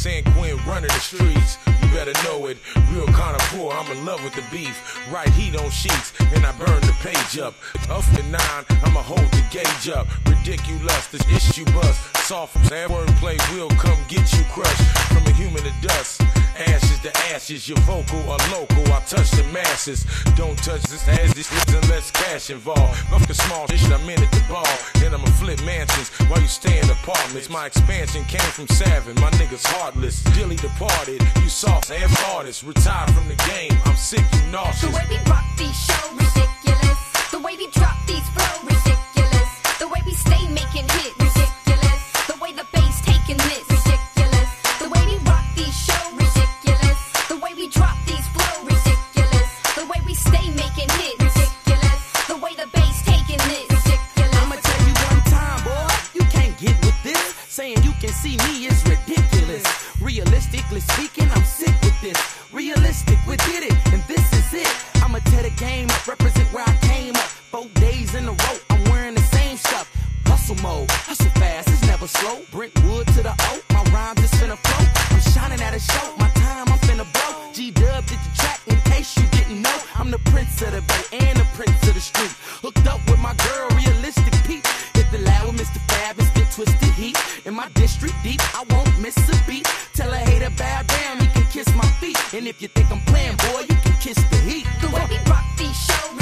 San Quentin running the streets. You better know it. Real kind of poor, I'm in love with the beef. Right heat on sheets, and I burn the page up. Up to 9, I'ma hold the gauge up. Ridiculous, this issue bust. Soft wordplay will come get you crushed. From a human to dust, ashes to ashes. Your vocal or local, I touch the masses. Don't touch this ass, this unless cash involved. Fuck the small shit, I'm in at the ball. Then I'ma flip mansions while you stay in apartments. My expansion came from Savin, my niggas heartless. Dilly departed, you soft ass artists. Retired from the game, I'm sick, you nauseous. The way we rock these shows, ridiculous. The way we drop these flows, ridiculous. The way we stay making hits, ridiculous. The way the bass taking this, ridiculous. The way we rock these shows, ridiculous. The way we drop these flows, ridiculous. The way we stay making hits, ridiculous. The way the bass taking this, ridiculous. I'ma tell you one time, boy, you can't get with this. Saying you can see me is ridiculous. Realistically speaking, I'm sick with this. Realistic, we did it, and this is it. I'ma tear the game up, represent where I came up. 4 days in a row, I'm wearing the same stuff. Hustle mode, hustle fast, it's never slow. Brentwood to the O, my rhyme just finna flow. I'm shining at a show, my time I'm finna blow. G-Dub did the track, in case you didn't know. I'm the prince of the bay and the prince of the street. Hooked up with my girl, realistic peep. Hit the loud with Mr. Fab and spit twisted heat. In my district deep, I won't miss a beat. Tell a hater bow down, he can kiss my feet. And if you think I'm playing, boy, you can kiss the heat. The way we rock these shows,